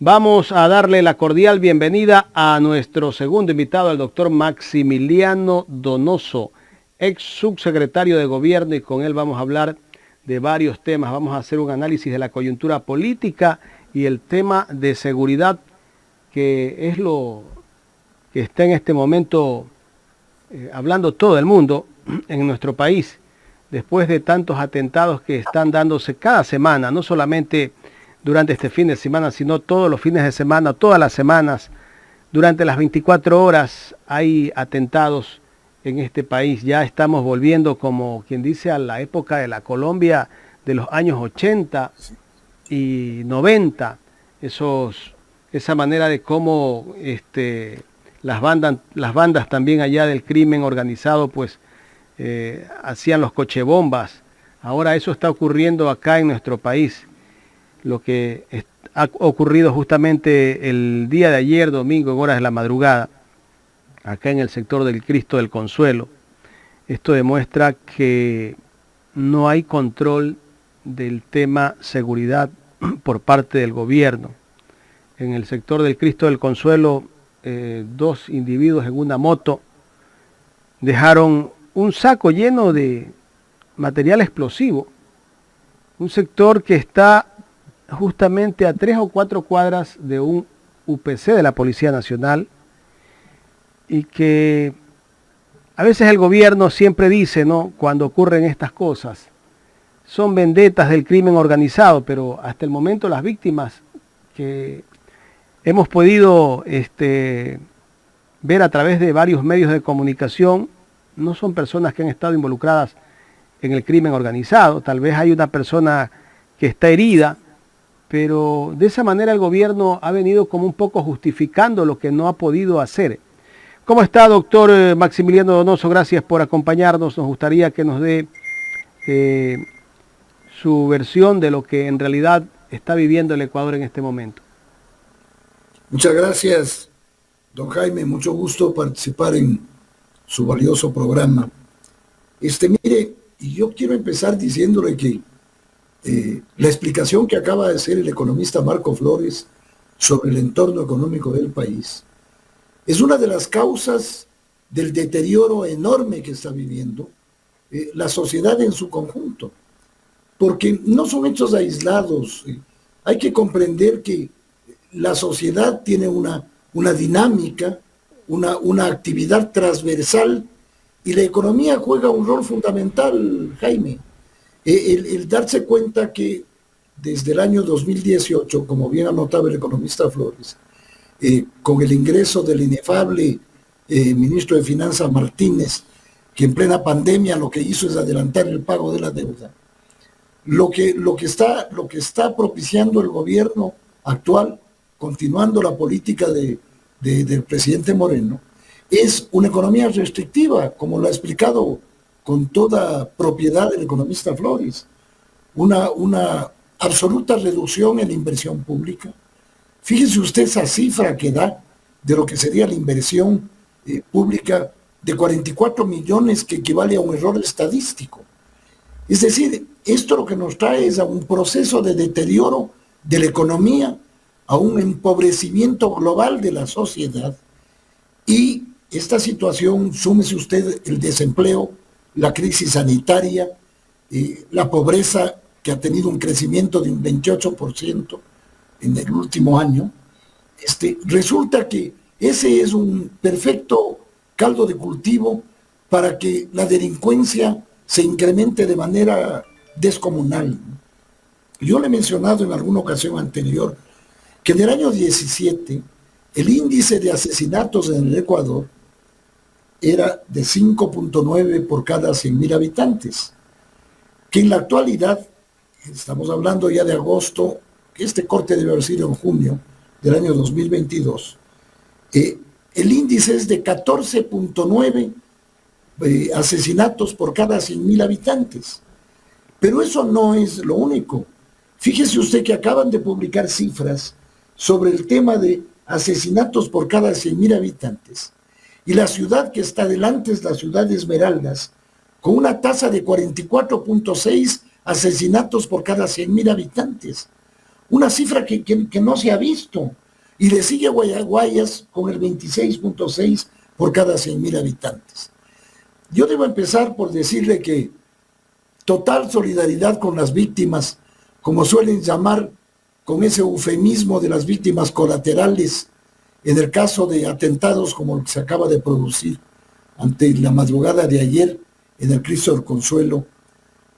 Vamos a darle la cordial bienvenida a nuestro segundo invitado, el doctor Maximiliano Donoso, ex subsecretario de Gobierno, y con él vamos a hablar de varios temas. Vamos a hacer un análisis de la coyuntura política y el tema de seguridad, que es lo que está en este momento hablando todo el mundo en nuestro país, después de tantos atentados que están dándose cada semana, no solamente durante este fin de semana, sino todos los fines de semana, todas las semanas, durante las 24 horas hay atentados en este país. Ya estamos volviendo, como quien dice, a la época de la Colombia de los años 80 y 90, esa manera de cómo las bandas también allá del crimen organizado, pues hacían los cochebombas. Ahora eso está ocurriendo acá en nuestro país. Lo que ha ocurrido justamente el día de ayer, domingo, en horas de la madrugada, acá en el sector del Cristo del Consuelo. Esto demuestra que no hay control del tema seguridad por parte del gobierno. En el sector del Cristo del Consuelo, dos individuos en una moto dejaron un saco lleno de material explosivo. Un sector que está justamente a 3 o 4 cuadras de un UPC de la Policía Nacional, y que a veces el gobierno siempre dice, ¿no?, cuando ocurren estas cosas, son vendetas del crimen organizado, pero hasta el momento las víctimas que hemos podido ver a través de varios medios de comunicación no son personas que han estado involucradas en el crimen organizado. Tal vez hay una persona que está herida, pero de esa manera el gobierno ha venido como un poco justificando lo que no ha podido hacer. ¿Cómo está, doctor Maximiliano Donoso? Gracias por acompañarnos. Nos gustaría que nos dé su versión de lo que en realidad está viviendo el Ecuador en este momento. Muchas gracias, don Jaime. Mucho gusto participar en su valioso programa. Mire, yo quiero empezar diciéndole que la explicación que acaba de hacer el economista Marco Flores sobre el entorno económico del país es una de las causas del deterioro enorme que está viviendo la sociedad en su conjunto, porque no son hechos aislados. Hay que comprender que la sociedad tiene una dinámica, una actividad transversal, y la economía juega un rol fundamental, Jaime. El darse cuenta que desde el año 2018, como bien anotaba el economista Flores, con el ingreso del inefable ministro de Finanzas Martínez, que en plena pandemia lo que hizo es adelantar el pago de la deuda, lo que está propiciando el gobierno actual, continuando la política del presidente Moreno, es una economía restrictiva, como lo ha explicado con toda propiedad el economista Flores, una absoluta reducción en la inversión pública. Fíjese usted esa cifra que da de lo que sería la inversión pública de 44 millones, que equivale a un error estadístico. Es decir, esto lo que nos trae es a un proceso de deterioro de la economía, a un empobrecimiento global de la sociedad, y esta situación, súmese usted el desempleo, la crisis sanitaria, la pobreza, que ha tenido un crecimiento de un 28% en el último año. Resulta que ese es un perfecto caldo de cultivo para que la delincuencia se incremente de manera descomunal. Yo le he mencionado en alguna ocasión anterior que en el año 17 el índice de asesinatos en el Ecuador era de 5.9 por cada 100.000 habitantes, que en la actualidad, estamos hablando ya de agosto, que este corte debe haber sido en junio del año 2022, el índice es de 14.9 asesinatos por cada 100.000 habitantes. Pero eso no es lo único. Fíjese usted que acaban de publicar cifras sobre el tema de asesinatos por cada 100.000 habitantes. Y la ciudad que está delante es la ciudad de Esmeraldas, con una tasa de 44.6 asesinatos por cada 100.000 habitantes. una cifra que no se ha visto. Y le sigue Guayas con el 26.6 por cada 100.000 habitantes. Yo debo empezar por decirle que total solidaridad con las víctimas, como suelen llamar con ese eufemismo de las víctimas colaterales, en el caso de atentados como el que se acaba de producir ante la madrugada de ayer en el Cristo del Consuelo,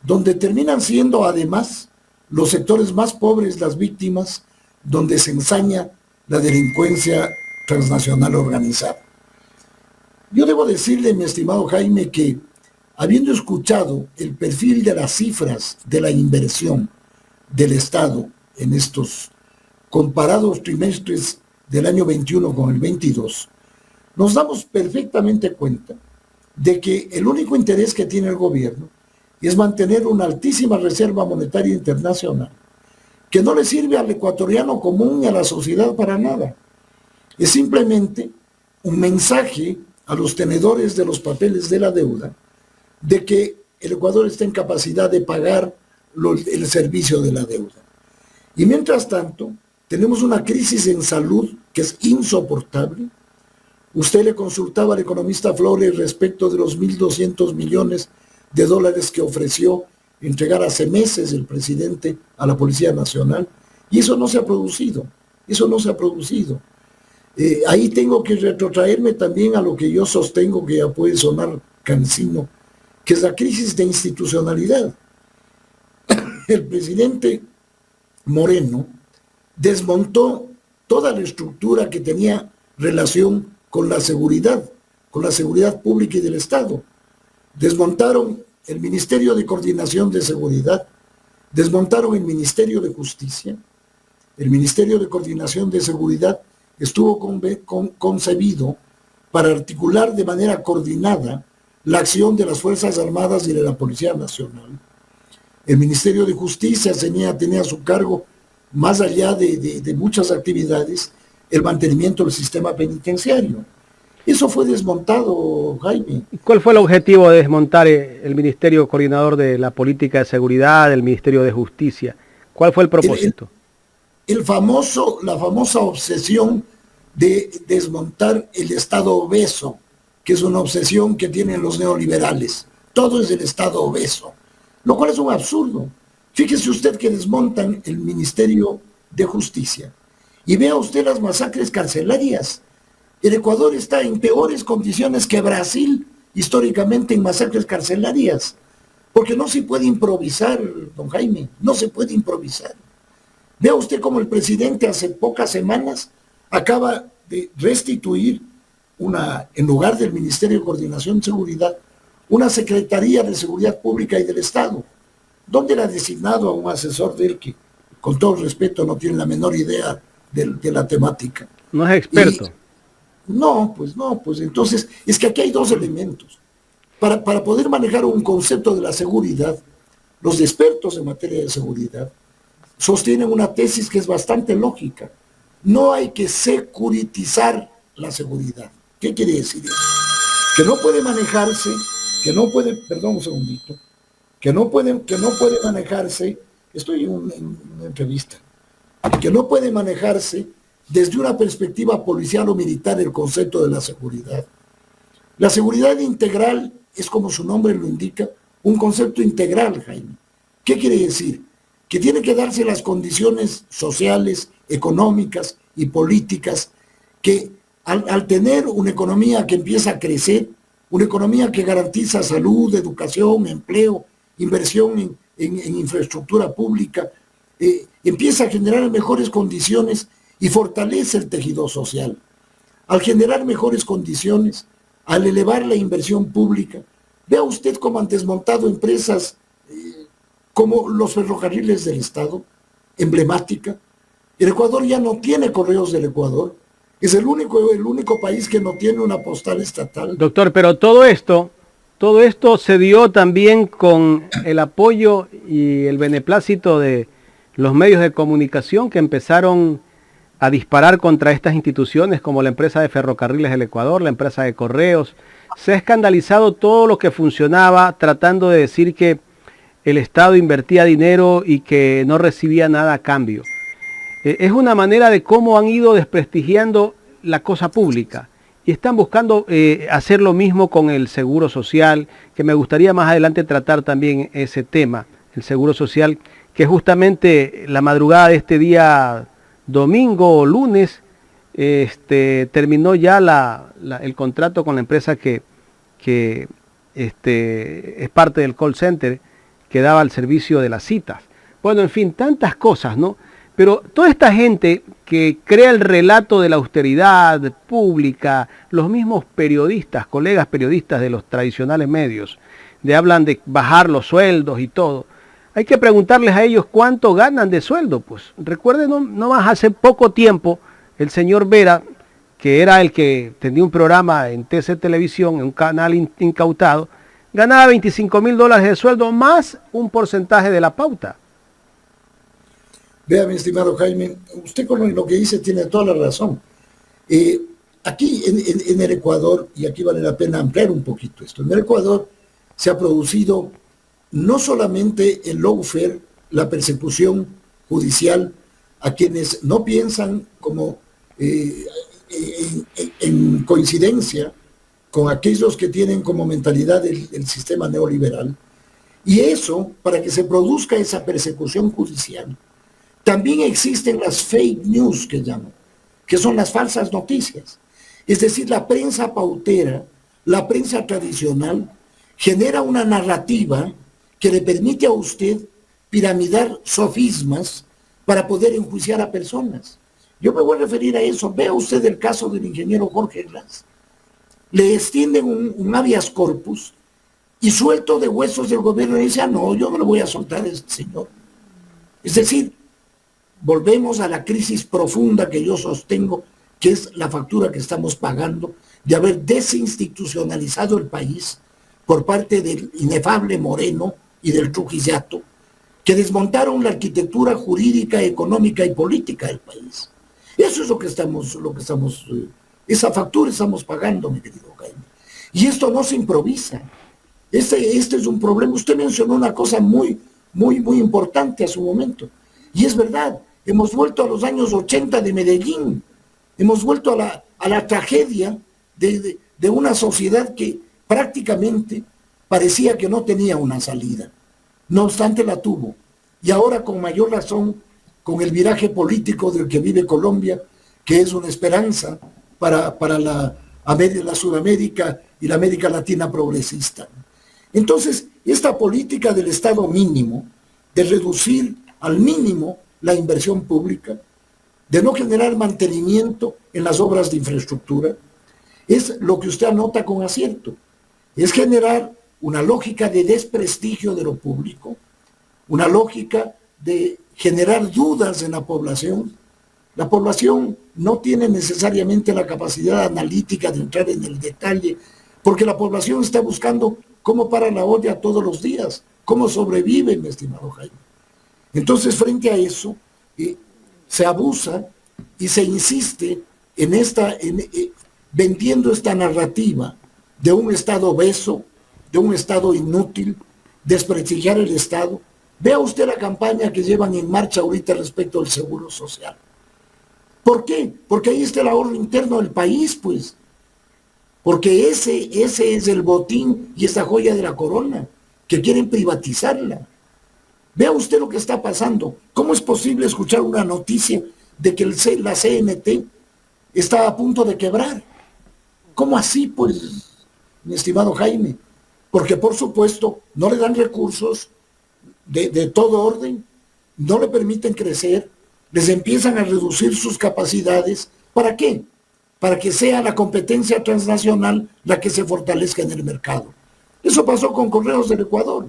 donde terminan siendo además los sectores más pobres las víctimas, donde se ensaña la delincuencia transnacional organizada. Yo debo decirle, mi estimado Jaime, que habiendo escuchado el perfil de las cifras de la inversión del Estado en estos comparados trimestres del año 21 con el 22, nos damos perfectamente cuenta de que el único interés que tiene el gobierno es mantener una altísima reserva monetaria internacional, que no le sirve al ecuatoriano común y a la sociedad para nada. Es simplemente un mensaje a los tenedores de los papeles de la deuda de que el Ecuador está en capacidad de pagar el servicio de la deuda. Y mientras tanto, tenemos una crisis en salud que es insoportable. Usted le consultaba al economista Flores respecto de los 1.200 millones de dólares que ofreció entregar hace meses el presidente a la Policía Nacional, y eso no se ha producido, ahí tengo que retrotraerme también a lo que yo sostengo, que ya puede sonar cansino, que es la crisis de institucionalidad. El presidente Moreno desmontó toda la estructura que tenía relación con la seguridad pública y del Estado. Desmontaron el Ministerio de Coordinación de Seguridad, desmontaron el Ministerio de Justicia. El Ministerio de Coordinación de Seguridad estuvo concebido para articular de manera coordinada la acción de las Fuerzas Armadas y de la Policía Nacional. El Ministerio de Justicia tenía a su cargo, más allá de muchas actividades, el mantenimiento del sistema penitenciario. Eso fue desmontado, Jaime. ¿Cuál fue el objetivo de desmontar el Ministerio Coordinador de la Política de Seguridad, el Ministerio de Justicia? ¿Cuál fue el propósito? La famosa obsesión de desmontar el Estado obeso, que es una obsesión que tienen los neoliberales. Todo es el Estado obeso, lo cual es un absurdo. Fíjese usted que desmontan el Ministerio de Justicia y vea usted las masacres carcelarias. El Ecuador está en peores condiciones que Brasil históricamente en masacres carcelarias, porque no se puede improvisar, don Jaime, no se puede improvisar. Vea usted cómo el presidente hace pocas semanas acaba de restituir en lugar del Ministerio de Coordinación de Seguridad, una Secretaría de Seguridad Pública y del Estado, donde le ha designado a un asesor de él que, con todo respeto, no tiene la menor idea de la temática. No es experto. No, pues entonces, es que aquí hay dos elementos. Para poder manejar un concepto de la seguridad, los expertos en materia de seguridad sostienen una tesis que es bastante lógica. No hay que securitizar la seguridad. ¿Qué quiere decir eso? Que no puede manejarse, perdón un segundito, que no puede manejarse, estoy en una entrevista, que no puede manejarse desde una perspectiva policial o militar el concepto de la seguridad. La seguridad integral es, como su nombre lo indica, un concepto integral, Jaime. ¿Qué quiere decir? Que tiene que darse las condiciones sociales, económicas y políticas que al tener una economía que empieza a crecer, una economía que garantiza salud, educación, empleo, inversión en infraestructura pública, empieza a generar mejores condiciones y fortalece el tejido social. Al generar mejores condiciones, al elevar la inversión pública, vea usted cómo han desmontado empresas como los ferrocarriles del Estado, emblemática. El Ecuador ya no tiene Correos del Ecuador, es el único país que no tiene una postal estatal. Doctor, pero todo esto se dio también con el apoyo y el beneplácito de los medios de comunicación que empezaron a disparar contra estas instituciones como la empresa de ferrocarriles del Ecuador, la empresa de correos. Se ha escandalizado todo lo que funcionaba, tratando de decir que el Estado invertía dinero y que no recibía nada a cambio. Es una manera de cómo han ido desprestigiando la cosa pública y están buscando hacer lo mismo con el seguro social, que me gustaría más adelante tratar también ese tema, el seguro social, que justamente la madrugada de este día domingo o lunes terminó ya el contrato con la empresa que es parte del call center que daba el servicio de las citas. Bueno, en fin, tantas cosas, ¿no? Pero toda esta gente que crea el relato de la austeridad pública, los mismos periodistas, colegas periodistas de los tradicionales medios, hablan de bajar los sueldos y todo. Hay que preguntarles a ellos cuánto ganan de sueldo. Pues recuerden, no más hace poco tiempo, el señor Vera, que era el que tenía un programa en TC Televisión, en un canal incautado, ganaba $25,000 de sueldo más un porcentaje de la pauta. Vea, mi estimado Jaime, usted con lo que dice tiene toda la razón. Aquí en el Ecuador, y aquí vale la pena ampliar un poquito esto, en el Ecuador se ha producido no solamente el lawfare, la persecución judicial a quienes no piensan como en coincidencia con aquellos que tienen como mentalidad el sistema neoliberal, y eso, para que se produzca esa persecución judicial, también existen las fake news que llaman, que son las falsas noticias. Es decir, la prensa pautera, la prensa tradicional, genera una narrativa que le permite a usted piramidar sofismas para poder enjuiciar a personas. Yo me voy a referir a eso. Vea usted el caso del ingeniero Jorge Glass. Le extienden un habeas corpus y suelto de huesos del gobierno dice, no, yo no le voy a soltar a este señor. Es decir, volvemos a la crisis profunda que yo sostengo, que es la factura que estamos pagando de haber desinstitucionalizado el país por parte del inefable Moreno y del Trujillato, que desmontaron la arquitectura jurídica, económica y política del país. Eso es lo que estamos, esa factura estamos pagando, mi querido Jaime. Y esto no se improvisa. Este es un problema. Usted mencionó una cosa muy importante a su momento. Y es verdad, hemos vuelto a los años 80 de Medellín. Hemos vuelto a la tragedia de una sociedad que prácticamente parecía que no tenía una salida. No obstante la tuvo. Y ahora con mayor razón, con el viraje político del que vive Colombia, que es una esperanza para la Sudamérica y la América Latina progresista. Entonces, esta política del Estado mínimo, de reducir al mínimo la inversión pública, de no generar mantenimiento en las obras de infraestructura, es lo que usted anota con acierto. Es generar una lógica de desprestigio de lo público, una lógica de generar dudas en la población. La población no tiene necesariamente la capacidad analítica de entrar en el detalle, porque la población está buscando cómo para la olla todos los días, cómo sobrevive, mi estimado Jaime. Entonces, frente a eso, se abusa y se insiste vendiendo esta narrativa de un Estado obeso, de un Estado inútil, desprestigiar el Estado. Vea usted la campaña que llevan en marcha ahorita respecto al seguro social. ¿Por qué? Porque ahí está el ahorro interno del país, pues. Porque ese es el botín y esa joya de la corona, que quieren privatizarla. Vea usted lo que está pasando. ¿Cómo es posible escuchar una noticia de que la CNT está a punto de quebrar? ¿Cómo así, pues, mi estimado Jaime? Porque, por supuesto, no le dan recursos de todo orden, no le permiten crecer, les empiezan a reducir sus capacidades. ¿Para qué? Para que sea la competencia transnacional la que se fortalezca en el mercado. Eso pasó con Correos del Ecuador.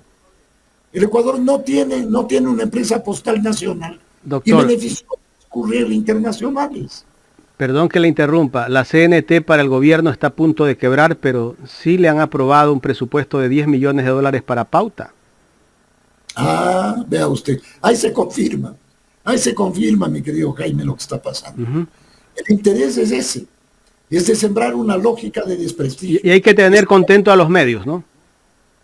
El Ecuador no tiene una empresa postal nacional. Doctor, y benefició a courier internacionales. Perdón que le interrumpa, la CNT para el gobierno está a punto de quebrar, pero sí le han aprobado un presupuesto de $10 millones para pauta. Ah, vea usted, ahí se confirma, mi querido Jaime, lo que está pasando. El interés es ese, es de sembrar una lógica de desprestigio. Y hay que tener contento a los medios, ¿no?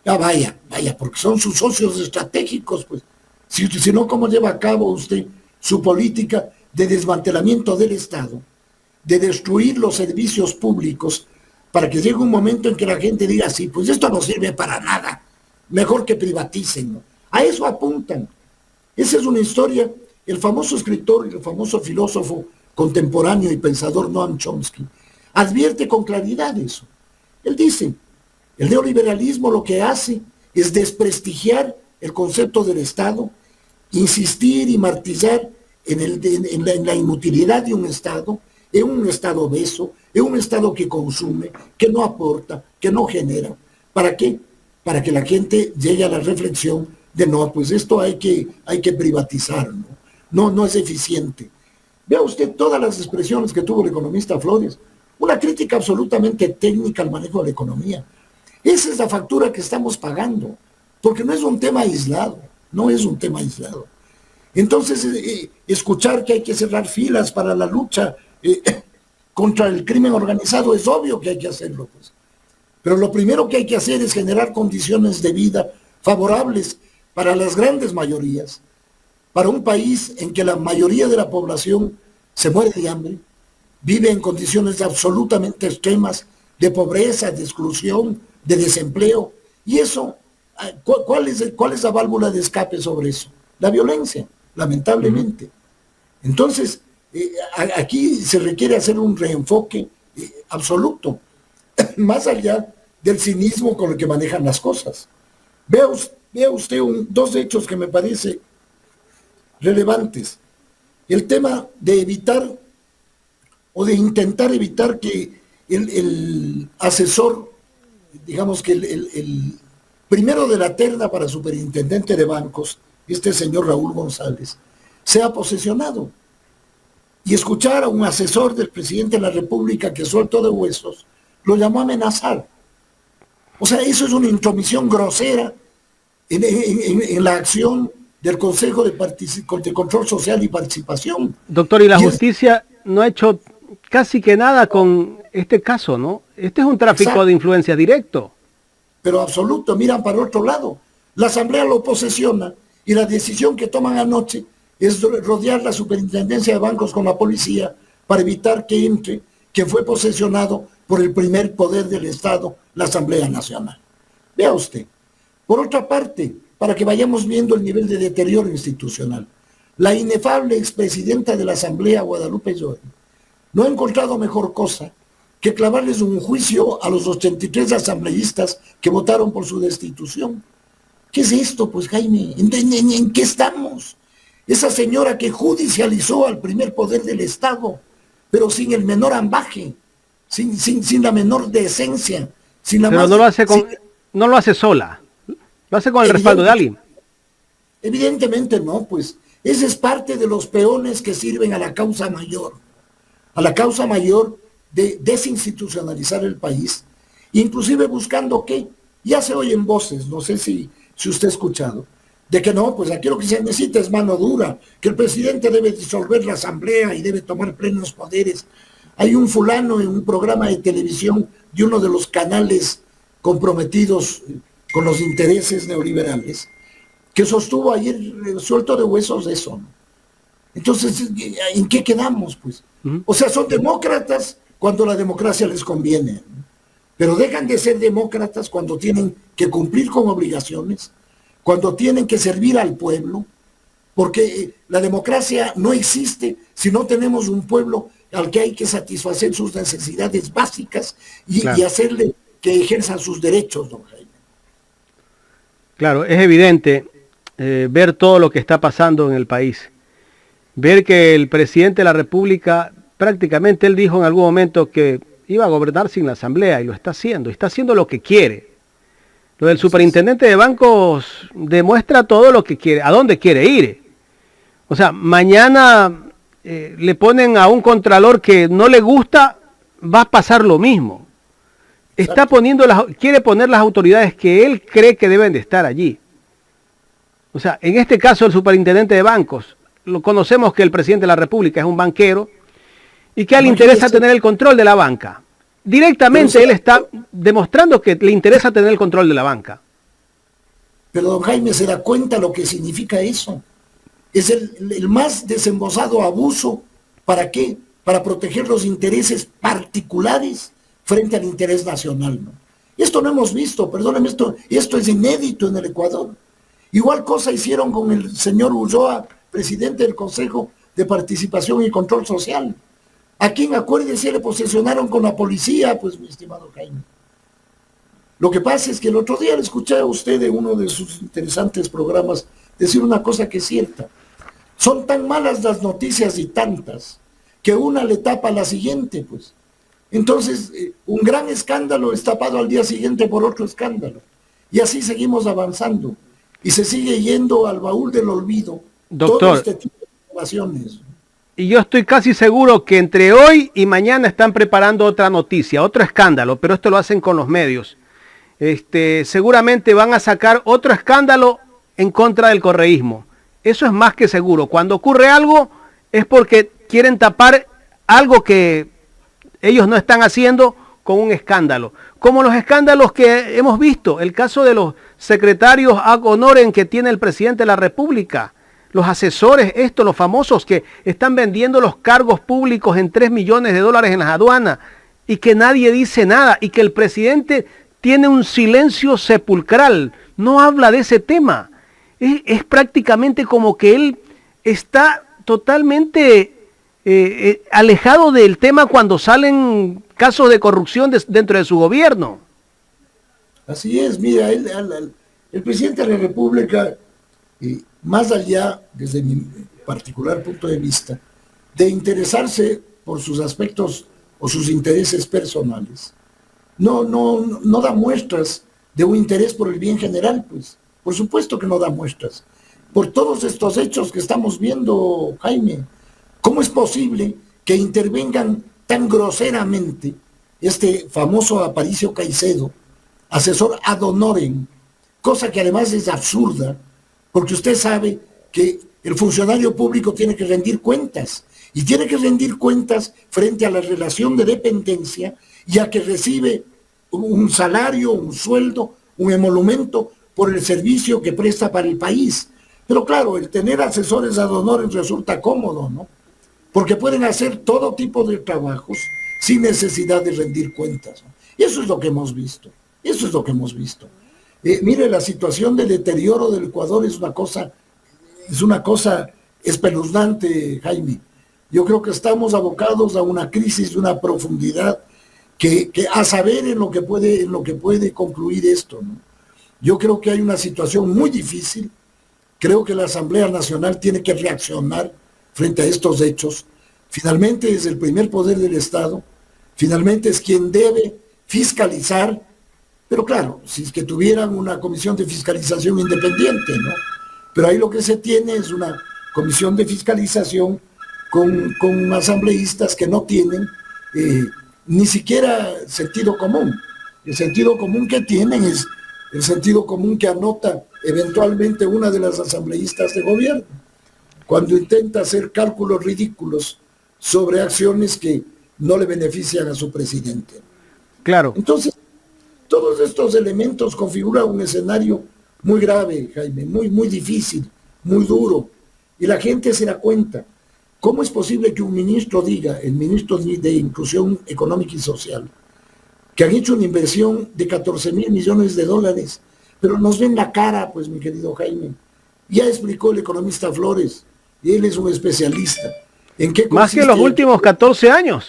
Ya vaya, porque son sus socios estratégicos, pues. Si no, ¿cómo lleva a cabo usted su política de desmantelamiento del Estado, de destruir los servicios públicos, para que llegue un momento en que la gente diga, sí, pues esto no sirve para nada, mejor que privaticen, ¿no? A eso apuntan. Esa es una historia. El famoso escritor y el famoso filósofo contemporáneo y pensador Noam Chomsky advierte con claridad eso. Él dice, el neoliberalismo lo que hace es desprestigiar el concepto del Estado, insistir y martillar en la inutilidad de un Estado obeso, en un Estado que consume, que no aporta, que no genera. ¿Para qué? Para que la gente llegue a la reflexión de no, pues esto hay que privatizar, no es eficiente. Vea usted todas las expresiones que tuvo el economista Flores, una crítica absolutamente técnica al manejo de la economía. Esa es la factura que estamos pagando, porque no es un tema aislado, no es un tema aislado. Entonces, escuchar que hay que cerrar filas para la lucha contra el crimen organizado, es obvio que hay que hacerlo, pues. Pero lo primero que hay que hacer es generar condiciones de vida favorables para las grandes mayorías, para un país en que la mayoría de la población se muere de hambre, vive en condiciones absolutamente extremas de pobreza, de exclusión, de desempleo. Y eso, ¿cuál es la válvula de escape sobre eso? La violencia, lamentablemente. Entonces, aquí se requiere hacer un reenfoque absoluto, más allá del cinismo con el que manejan las cosas. Vea usted dos hechos que me parece relevantes. El tema de evitar o de intentar evitar que el asesor, digamos que el primero de la terna para superintendente de bancos, este señor Raúl González, sea posesionado. Y escuchar a un asesor del presidente de la República que suelto de huesos, lo llamó a amenazar. O sea, eso es una intromisión grosera en la acción del Consejo de Control Social y Participación. Doctor, y la justicia no ha hecho casi que nada con este caso, ¿no? Este es un tráfico Exacto. de influencia directo. Pero absoluto, miran para otro lado. La Asamblea lo posesiona y la decisión que toman anoche es rodear la superintendencia de bancos con la policía para evitar que entre quien fue posesionado por el primer poder del Estado, la Asamblea Nacional. Vea usted. Por otra parte, para que vayamos viendo el nivel de deterioro institucional, la inefable expresidenta de la Asamblea, Guadalupe Llori, no ha encontrado mejor cosa que clavarles un juicio a los 83 asambleístas que votaron por su destitución. ¿Qué es esto, pues, Jaime? ¿En qué estamos? Esa señora que judicializó al primer poder del Estado, pero sin el menor ambaje, sin la menor decencia, sin la Pero más, no lo hace no lo hace sola, lo hace con el respaldo de alguien. Evidentemente no, pues ese es parte de los peones que sirven a la causa mayor de desinstitucionalizar el país, inclusive buscando que, ya se oyen voces, no sé si usted ha escuchado, de que no, pues aquí lo que se necesita es mano dura, que el presidente debe disolver la asamblea y debe tomar plenos poderes. Hay un fulano en un programa de televisión de uno de los canales comprometidos con los intereses neoliberales, que sostuvo ayer suelto de huesos eso, ¿no? Entonces, ¿en qué quedamos, pues? O sea, son demócratas cuando la democracia les conviene, ¿no? Pero dejan de ser demócratas cuando tienen que cumplir con obligaciones, cuando tienen que servir al pueblo, porque la democracia no existe si no tenemos un pueblo al que hay que satisfacer sus necesidades básicas y hacerle que ejerzan sus derechos, don Jaime. Claro, es evidente ver todo lo que está pasando en el país. Ver que el presidente de la República, prácticamente él dijo en algún momento que iba a gobernar sin la asamblea y lo está haciendo lo que quiere. Lo del superintendente de bancos demuestra todo lo que quiere, a dónde quiere ir. O sea, mañana le ponen a un contralor que no le gusta, va a pasar lo mismo. Está quiere poner las autoridades que él cree que deben de estar allí. O sea, en este caso el superintendente de bancos, lo conocemos que el presidente de la República es un banquero y que a él le interesa tener el control de la banca. Directamente él está demostrando que le interesa tener el control de la banca. Pero don Jaime se da cuenta lo que significa eso. es el más desembosado abuso. ¿Para qué? Para proteger los intereses particulares frente al interés nacional, ¿no? Esto no hemos visto, perdónenme, esto es inédito en el Ecuador. Igual cosa hicieron con el señor Ulloa, presidente del Consejo de Participación y Control Social. A quien, acuérdese, le posesionaron con la policía, pues, mi estimado Jaime. Lo que pasa es que el otro día le escuché a usted de uno de sus interesantes programas decir una cosa que es cierta. Son tan malas las noticias y tantas que una le tapa a la siguiente, pues. Entonces, un gran escándalo es tapado al día siguiente por otro escándalo. Y así seguimos avanzando. Y se sigue yendo al baúl del olvido. Doctor, todo este tipo de informaciones. Y yo estoy casi seguro que entre hoy y mañana están preparando otra noticia, otro escándalo, pero esto lo hacen con los medios. Seguramente van a sacar otro escándalo en contra del correísmo. Eso es más que seguro. Cuando ocurre algo es porque quieren tapar algo que ellos no están haciendo con un escándalo. Como los escándalos que hemos visto, el caso de los secretarios ad honorem que tiene el presidente de la República, los asesores, los famosos que están vendiendo los cargos públicos en 3 millones de dólares en las aduanas y que nadie dice nada y que el presidente tiene un silencio sepulcral, no habla de ese tema. Es prácticamente como que él está totalmente alejado del tema cuando salen casos de corrupción dentro de su gobierno. Así es, mira, el presidente de la República, más allá, desde mi particular punto de vista, de interesarse por sus aspectos o sus intereses personales, no da muestras de un interés por el bien general, pues. Por supuesto que no da muestras. Por todos estos hechos que estamos viendo, Jaime, ¿cómo es posible que intervengan tan groseramente este famoso Aparicio Caicedo, asesor ad honorem, cosa que además es absurda, porque usted sabe que el funcionario público tiene que rendir cuentas, y tiene que rendir cuentas frente a la relación de dependencia, y a que recibe un salario, un sueldo, un emolumento por el servicio que presta para el país. Pero claro, el tener asesores ad honorem resulta cómodo, ¿no? Porque pueden hacer todo tipo de trabajos sin necesidad de rendir cuentas, ¿no? Y eso es lo que hemos visto. Eso es lo que hemos visto. Mire, la situación de deterioro del Ecuador es una cosa espeluznante, Jaime. Yo creo que estamos abocados a una crisis de una profundidad que a saber en lo que puede concluir esto, ¿no? Yo creo que hay una situación muy difícil. Creo que la Asamblea Nacional tiene que reaccionar frente a estos hechos. Finalmente es el primer poder del Estado. Finalmente es quien debe fiscalizar. Pero claro, si es que tuvieran una comisión de fiscalización independiente, ¿no? Pero ahí lo que se tiene es una comisión de fiscalización con asambleístas que no tienen ni siquiera sentido común. El sentido común que tienen es el sentido común que anota eventualmente una de las asambleístas de gobierno, cuando intenta hacer cálculos ridículos sobre acciones que no le benefician a su presidente. Claro. Entonces, todos estos elementos configuran un escenario muy grave, Jaime, muy difícil, muy duro, y la gente se da cuenta. ¿Cómo es posible que un ministro diga, el ministro de Inclusión Económica y Social, que han hecho una inversión de 14,000 millones de dólares, pero nos ven la cara, pues, mi querido Jaime? Ya explicó el economista Flores, y él es un especialista. ¿En qué consiste? Más que los últimos 14 años.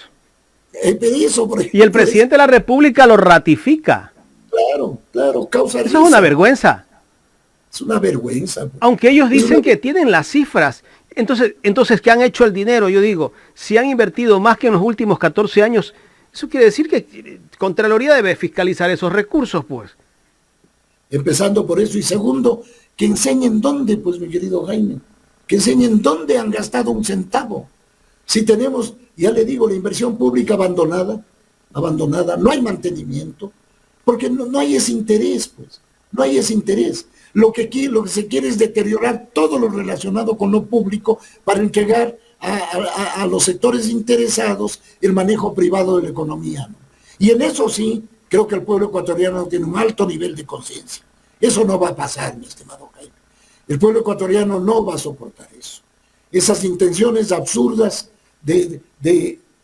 Eso, y el presidente de la República lo ratifica. Claro, causa risa. Eso es una vergüenza. Es una vergüenza. Pues. Aunque ellos dicen que tienen las cifras. Entonces, ¿qué han hecho el dinero? Yo digo, si han invertido más que en los últimos 14 años, eso quiere decir que Contraloría debe fiscalizar esos recursos, pues. Empezando por eso. Y segundo, que enseñen dónde, pues, mi querido Jaime, que enseñen dónde han gastado un centavo. Si tenemos, ya le digo, la inversión pública abandonada, no hay mantenimiento, porque no hay ese interés, pues, no hay ese interés. Lo que se quiere es deteriorar todo lo relacionado con lo público para entregar a los sectores interesados el manejo privado de la economía, ¿no? Y en eso sí, creo que el pueblo ecuatoriano tiene un alto nivel de conciencia. Eso no va a pasar, mi estimado Jaime. El pueblo ecuatoriano no va a soportar eso. Esas intenciones absurdas de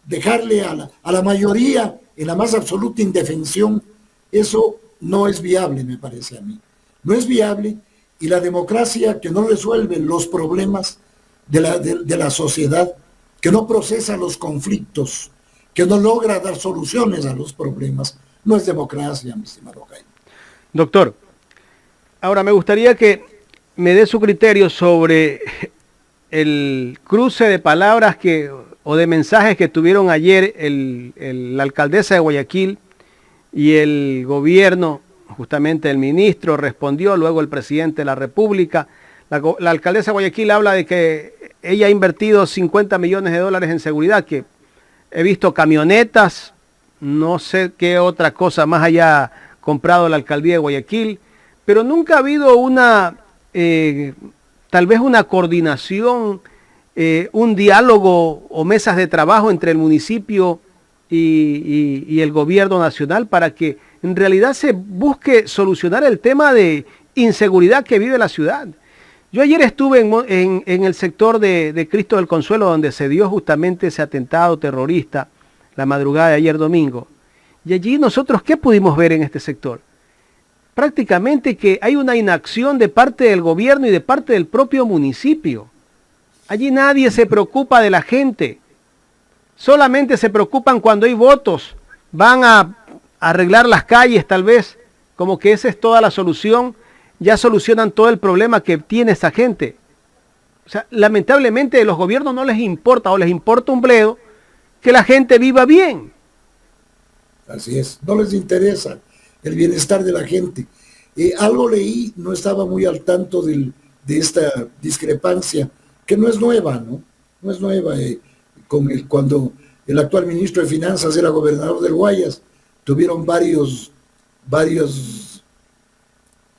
dejarle a la mayoría en la más absoluta indefensión, eso no es viable, me parece a mí. No es viable, y la democracia que no resuelve los problemas de la sociedad, que no procesa los conflictos, que no logra dar soluciones a los problemas, no es democracia, mi estimado Jaime. Doctor, ahora me gustaría que me dé su criterio sobre el cruce de palabras o de mensajes que tuvieron ayer la alcaldesa de Guayaquil y el gobierno. Justamente el ministro respondió, luego el presidente de la República. La alcaldesa de Guayaquil habla de que ella ha invertido 50 millones de dólares en seguridad, que he visto camionetas, no sé qué otra cosa más haya comprado la alcaldía de Guayaquil, pero nunca ha habido tal vez una coordinación, un diálogo o mesas de trabajo entre el municipio y el gobierno nacional para que en realidad se busque solucionar el tema de inseguridad que vive la ciudad. Yo ayer estuve en el sector de Cristo del Consuelo, donde se dio justamente ese atentado terrorista la madrugada de ayer domingo. Y allí nosotros, ¿qué pudimos ver en este sector? Prácticamente que hay una inacción de parte del gobierno y de parte del propio municipio. Allí nadie se preocupa de la gente. Solamente se preocupan cuando hay votos. Van a arreglar las calles tal vez, como que esa es toda la solución. Ya solucionan todo el problema que tiene esa gente. O sea, lamentablemente a los gobiernos no les importa, o les importa un bledo, que la gente viva bien. Así es, no les interesa el bienestar de la gente. Algo leí, no estaba muy al tanto de esta discrepancia, que no es nueva, ¿no? No es nueva. Cuando el actual ministro de Finanzas era gobernador del Guayas, tuvieron varios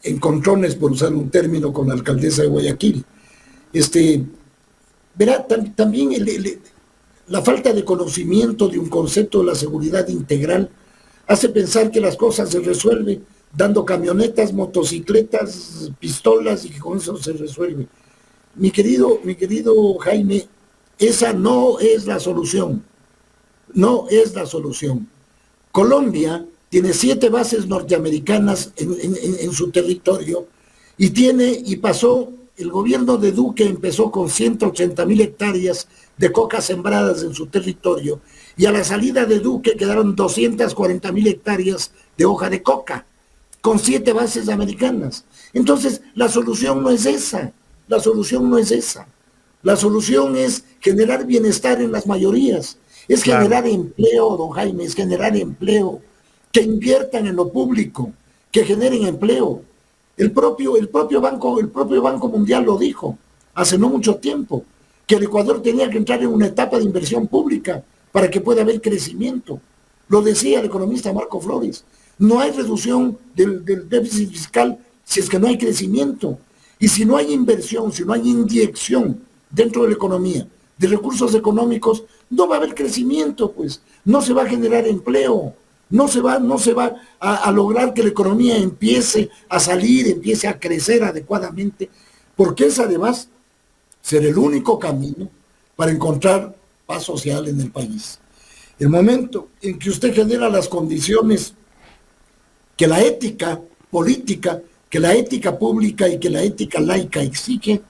encontrones, por usar un término, con la alcaldesa de Guayaquil. Verá, también la falta de conocimiento de un concepto de la seguridad integral hace pensar que las cosas se resuelven dando camionetas, motocicletas, pistolas, y que con eso se resuelve. Mi querido Jaime, esa no es la solución. No es la solución. Colombia tiene 7 bases norteamericanas en su territorio y pasó, el gobierno de Duque empezó con 180,000 hectáreas de coca sembradas en su territorio, y a la salida de Duque quedaron 240,000 hectáreas de hoja de coca, con 7 bases americanas. Entonces, la solución no es esa, la solución es generar bienestar en las mayorías, es generar empleo, don Jaime, es generar empleo, que inviertan en lo público, que generen empleo. El propio Banco Mundial lo dijo hace no mucho tiempo, que el Ecuador tenía que entrar en una etapa de inversión pública para que pueda haber crecimiento. Lo decía el economista Marco Flores. No hay reducción del déficit fiscal si es que no hay crecimiento. Y si no hay inversión, si no hay inyección dentro de la economía de recursos económicos, no va a haber crecimiento, pues. No se va a generar empleo. No se va a lograr que la economía empiece a salir, empiece a crecer adecuadamente, porque es además ser el único camino para encontrar paz social en el país. El momento en que usted genera las condiciones que la ética política, que la ética pública y que la ética laica exige,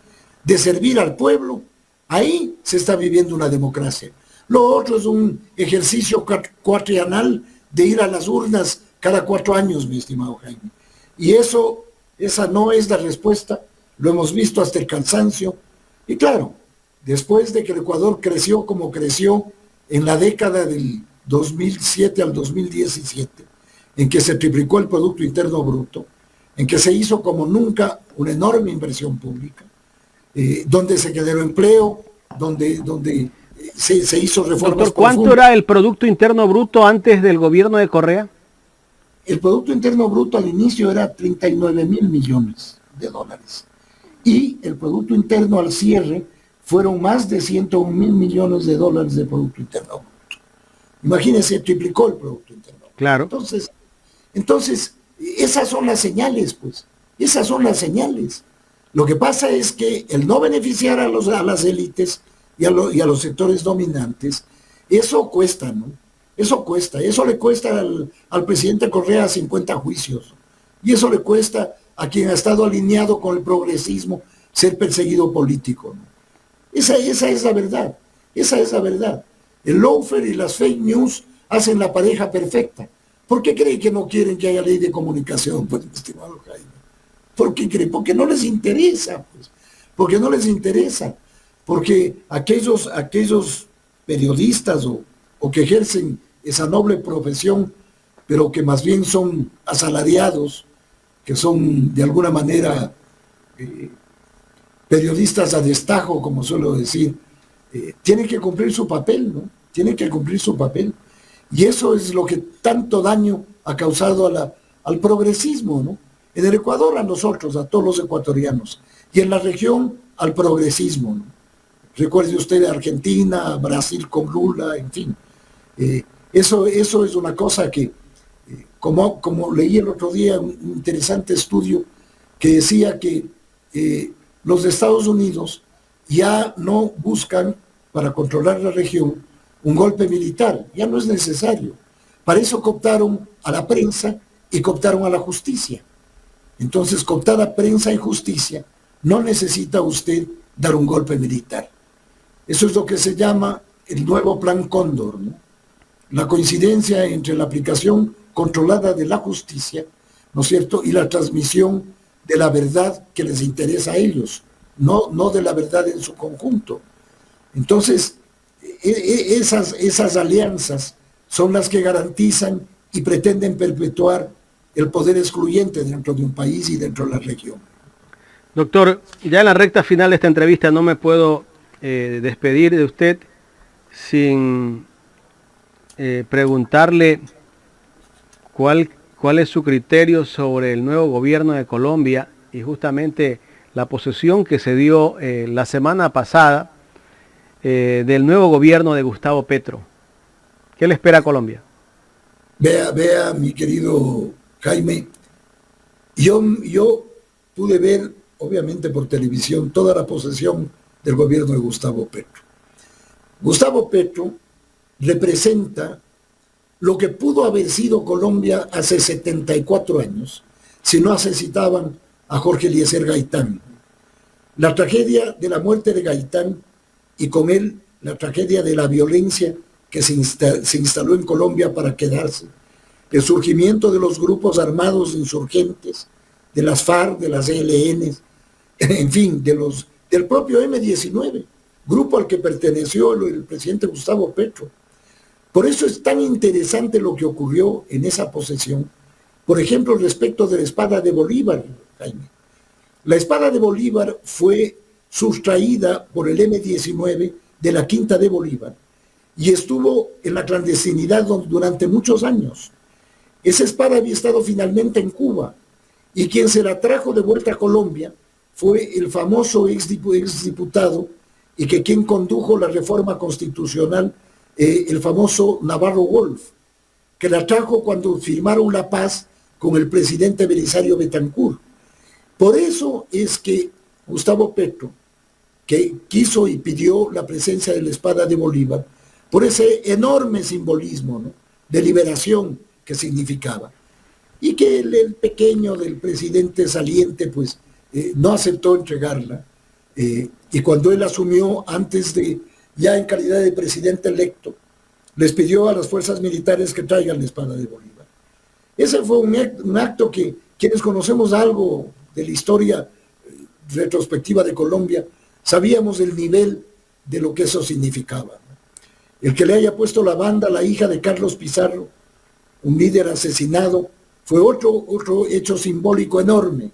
de servir al pueblo, ahí se está viviendo una democracia. Lo otro es un ejercicio cuatrienal de ir a las urnas cada 4 años, mi estimado Jaime. Y esa no es la respuesta, lo hemos visto hasta el cansancio. Y claro, después de que el Ecuador creció como creció en la década del 2007 al 2017, en que se triplicó el Producto Interno Bruto, en que se hizo como nunca una enorme inversión pública, donde se generó empleo, donde se hizo reformas. Doctor, ¿cuánto era el Producto Interno Bruto antes del gobierno de Correa? El Producto Interno Bruto al inicio era 39,000 millones de dólares. Y el Producto Interno al cierre fueron más de 101,000 millones de dólares de Producto Interno Bruto. Imagínense, triplicó el Producto Interno Bruto. Claro. Entonces, esas son las señales, pues. Esas son las señales. Lo que pasa es que el no beneficiar a las élites y a los sectores dominantes, eso cuesta, ¿no? Eso cuesta, eso le cuesta al presidente Correa 50 juicios. Y eso le cuesta a quien ha estado alineado con el progresismo ser perseguido político, ¿no? Esa es la verdad, esa es la verdad. El lawfare y las fake news hacen la pareja perfecta. ¿Por qué creen que no quieren que haya ley de comunicación, pues, estimado Jaime? ¿Por qué creen? Porque no les interesa, pues. Porque no les interesa. Porque aquellos periodistas o que ejercen esa noble profesión, pero que más bien son asalariados, que son de alguna manera periodistas a destajo, como suelo decir, tienen que cumplir su papel, ¿no? Tienen que cumplir su papel. Y eso es lo que tanto daño ha causado al progresismo, ¿no? En el Ecuador a nosotros, a todos los ecuatorianos, y en la región al progresismo, ¿no? Recuerde usted Argentina, Brasil con Lula, en fin. Eso es una cosa que, como leí el otro día, un interesante estudio que decía que los Estados Unidos ya no buscan, para controlar la región, un golpe militar, ya no es necesario. Para eso cooptaron a la prensa y cooptaron a la justicia. Entonces, cooptada prensa y justicia, no necesita usted dar un golpe militar. Eso es lo que se llama el nuevo Plan Cóndor, ¿no? La coincidencia entre la aplicación controlada de la justicia, ¿no es cierto?, y la transmisión de la verdad que les interesa a ellos, no de la verdad en su conjunto. Entonces, esas alianzas son las que garantizan y pretenden perpetuar el poder excluyente dentro de un país y dentro de la región. Doctor, ya en la recta final de esta entrevista no me puedo despedir de usted sin preguntarle cuál es su criterio sobre el nuevo gobierno de Colombia y justamente la posesión que se dio la semana pasada del nuevo gobierno de Gustavo Petro. ¿Qué le espera a Colombia? Vea, mi querido Jaime, yo pude ver, obviamente por televisión, toda la posesión del gobierno de Gustavo Petro. Gustavo Petro representa lo que pudo haber sido Colombia hace 74 años, si no asesinaban a Jorge Eliezer Gaitán. La tragedia de la muerte de Gaitán y con él la tragedia de la violencia que se instaló en Colombia para quedarse, el surgimiento de los grupos armados insurgentes, de las FARC, de las ELN, en fin, del propio M-19, grupo al que perteneció el presidente Gustavo Petro. Por eso es tan interesante lo que ocurrió en esa posesión, por ejemplo, respecto de la espada de Bolívar, Jaime. La espada de Bolívar fue sustraída por el M-19 de la Quinta de Bolívar y estuvo en la clandestinidad durante muchos años. Esa espada había estado finalmente en Cuba y quien se la trajo de vuelta a Colombia fue el famoso exdiputado y que quien condujo la reforma constitucional, el famoso Navarro Wolf, que la trajo cuando firmaron la paz con el presidente Belisario Betancur. Por eso es que Gustavo Petro, que quiso y pidió la presencia de la espada de Bolívar, por ese enorme simbolismo, ¿no?, de liberación que significaba, y que el pequeño del presidente saliente pues no aceptó entregarla, y cuando él asumió, antes de, ya en calidad de presidente electo, les pidió a las fuerzas militares que traigan la espada de Bolívar. Ese fue un acto que quienes conocemos algo de la historia retrospectiva de Colombia, sabíamos el nivel de lo que eso significaba, ¿no? El que le haya puesto la banda a la hija de Carlos Pizarro, un líder asesinado, fue otro hecho simbólico enorme.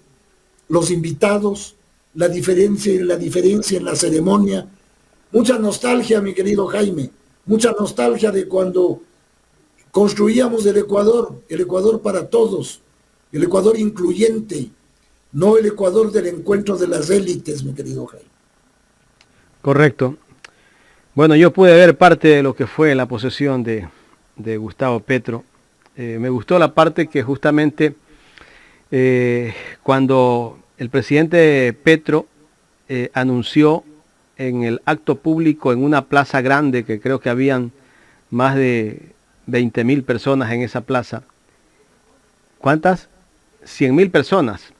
Los invitados, la diferencia en la ceremonia, mucha nostalgia, mi querido Jaime, mucha nostalgia de cuando construíamos el Ecuador para todos, el Ecuador incluyente, no el Ecuador del encuentro de las élites, mi querido Jaime. Correcto. Bueno, yo pude ver parte de lo que fue la posesión de Gustavo Petro. Me gustó la parte que justamente cuando el presidente Petro anunció en el acto público en una plaza grande, que creo que habían más de 20.000 personas en esa plaza. ¿Cuántas? 100.000 personas.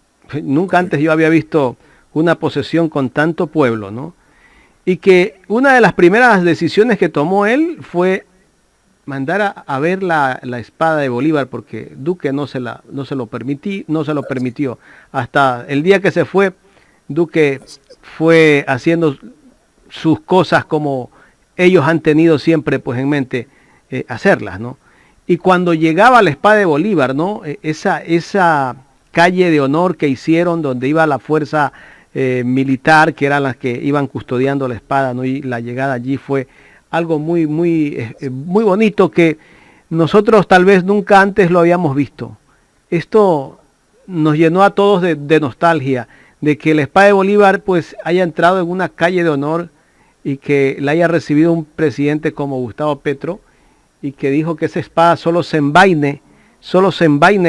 Nunca antes yo había visto una procesión con tanto pueblo, ¿no? Y que una de las primeras decisiones que tomó él fue mandar a ver la espada de Bolívar, porque Duque no se lo permitió. Hasta el día que se fue, Duque fue haciendo sus cosas como ellos han tenido siempre pues en mente hacerlas, ¿no? Y cuando llegaba la espada de Bolívar, ¿no? Esa calle de honor que hicieron donde iba la fuerza militar, que eran las que iban custodiando la espada, ¿no? Y la llegada allí fue algo muy bonito que nosotros tal vez nunca antes lo habíamos visto. Esto nos llenó a todos de nostalgia, de que la espada de Bolívar pues haya entrado en una calle de honor y que la haya recibido un presidente como Gustavo Petro, y que dijo que esa espada solo se envaine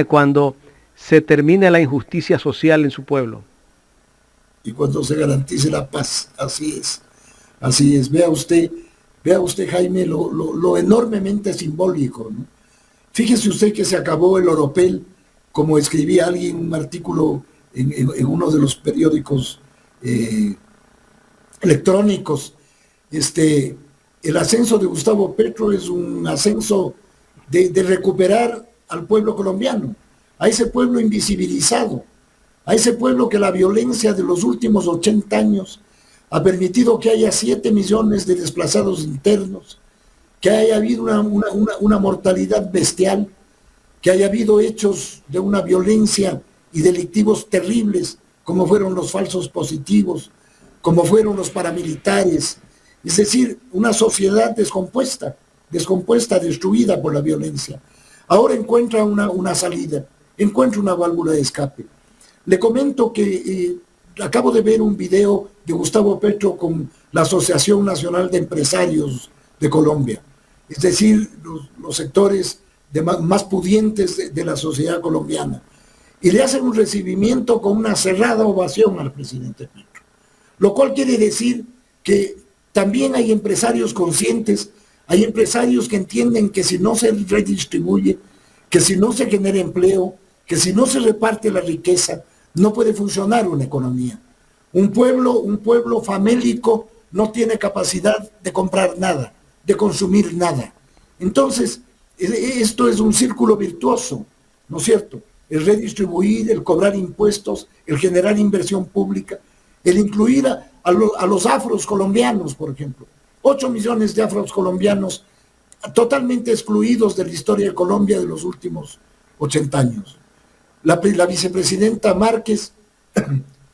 cuando se termine la injusticia social en su pueblo. Y cuando se garantice la paz, así es. Vea usted, Jaime, lo enormemente simbólico, ¿no? Fíjese usted que se acabó el oropel, como escribía alguien un artículo en uno de los periódicos electrónicos. El ascenso de Gustavo Petro es un ascenso de recuperar al pueblo colombiano, a ese pueblo invisibilizado, a ese pueblo que la violencia de los últimos 80 años ha permitido que haya 7 millones de desplazados internos, que haya habido una mortalidad bestial, que haya habido hechos de una violencia y delictivos terribles, como fueron los falsos positivos, como fueron los paramilitares. Es decir, una sociedad descompuesta, destruida por la violencia. Ahora encuentra una salida, encuentra una válvula de escape. Le comento que acabo de ver un video de Gustavo Petro con la Asociación Nacional de Empresarios de Colombia, es decir, los sectores más pudientes de la sociedad colombiana, y le hacen un recibimiento con una cerrada ovación al presidente Petro, lo cual quiere decir que también hay empresarios conscientes, hay empresarios que entienden que si no se redistribuye, que si no se genera empleo, que si no se reparte la riqueza, no puede funcionar una economía. Un pueblo famélico no tiene capacidad de comprar nada, de consumir nada. Entonces, esto es un círculo virtuoso, ¿no es cierto? El redistribuir, el cobrar impuestos, el generar inversión pública, el incluir a los afros colombianos, por ejemplo. 8 millones de afros colombianos totalmente excluidos de la historia de Colombia de los últimos 80 años. La vicepresidenta Márquez,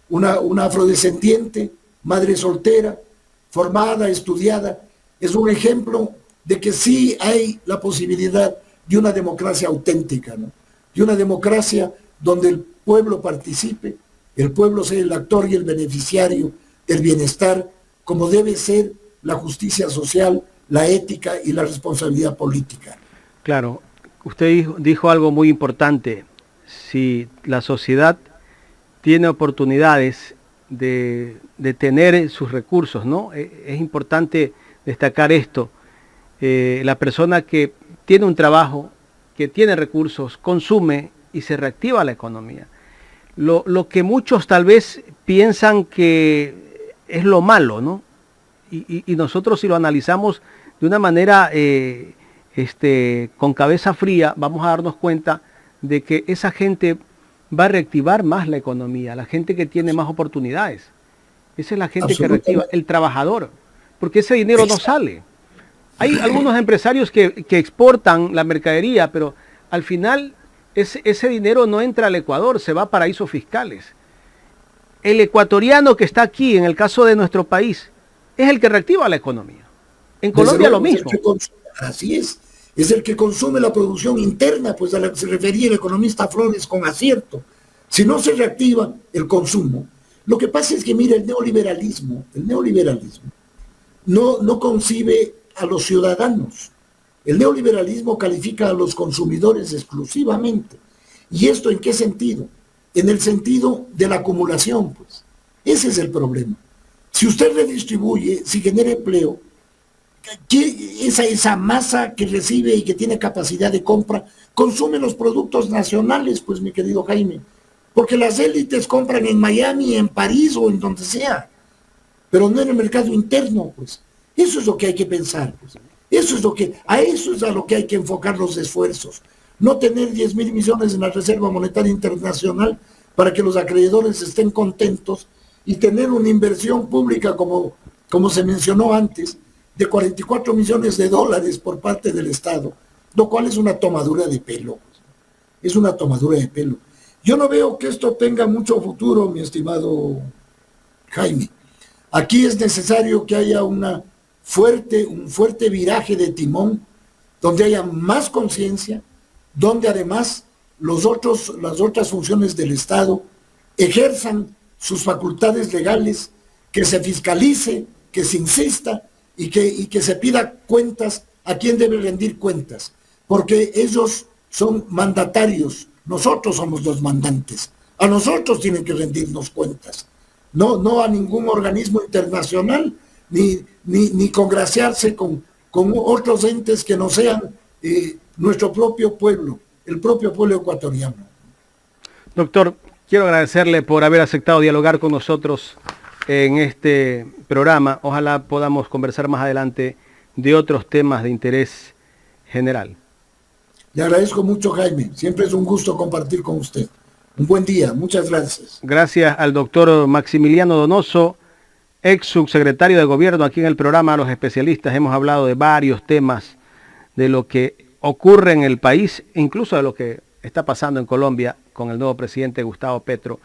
una afrodescendiente, madre soltera, formada, estudiada, es un ejemplo de que sí hay la posibilidad de una democracia auténtica, ¿no? De una democracia donde el pueblo participe, el pueblo sea el actor y el beneficiario del bienestar, como debe ser la justicia social, la ética y la responsabilidad política. Claro, usted dijo algo muy importante. Si la sociedad tiene oportunidades de tener sus recursos, ¿no? Es importante destacar esto. La persona que tiene un trabajo, que tiene recursos, consume y se reactiva la economía. Lo que muchos tal vez piensan que es lo malo, ¿no? Y nosotros, si lo analizamos de una manera con cabeza fría, vamos a darnos cuenta de que esa gente va a reactivar más la economía, la gente que tiene más oportunidades. Esa es la gente que reactiva, el trabajador, porque ese dinero no sale. Hay algunos empresarios que exportan la mercadería, pero al final ese dinero no entra al Ecuador, se va a paraísos fiscales. El ecuatoriano que está aquí, en el caso de nuestro país, es el que reactiva la economía. En Colombia lo mismo. Así es el que consume la producción interna, pues a la que se refería el economista Flores con acierto. Si no se reactiva el consumo, lo que pasa es que, mira, el neoliberalismo no concibe a los ciudadanos. El neoliberalismo califica a los consumidores exclusivamente. ¿Y esto en qué sentido? en el sentido de la acumulación, pues. Ese es el problema. Si usted redistribuye, si genera empleo, esa masa que recibe y que tiene capacidad de compra, consume los productos nacionales, pues mi querido Jaime, porque las élites compran en Miami, en París o en donde sea, pero no en el mercado interno, pues. Eso es lo que hay que pensar, pues. A eso es a lo que hay que enfocar los esfuerzos. No tener 10.000 millones en la Reserva Monetaria Internacional para que los acreedores estén contentos y tener una inversión pública como se mencionó antes, de 44 millones de dólares por parte del Estado, lo cual es una tomadura de pelo. Es una tomadura de pelo. Yo no veo que esto tenga mucho futuro, mi estimado Jaime. Aquí es necesario que haya un fuerte viraje de timón, donde haya más conciencia, donde además las otras funciones del Estado ejerzan sus facultades legales, que se fiscalice, que se insista y que se pida cuentas a quien debe rendir cuentas, porque ellos son mandatarios, nosotros somos los mandantes, a nosotros tienen que rendirnos cuentas, no a ningún organismo internacional, ni congraciarse con otros entes que no sean nuestro propio pueblo, el propio pueblo ecuatoriano. Doctor, quiero agradecerle por haber aceptado dialogar con nosotros en este programa. Ojalá podamos conversar más adelante de otros temas de interés general. Le agradezco mucho, Jaime. Siempre es un gusto compartir con usted. Un buen día. Muchas gracias. Gracias al doctor Maximiliano Donoso, ex subsecretario de Gobierno. Aquí en el programa Los Especialistas hemos hablado de varios temas, de lo que ocurre en el país, incluso de lo que está pasando en Colombia con el nuevo presidente Gustavo Petro.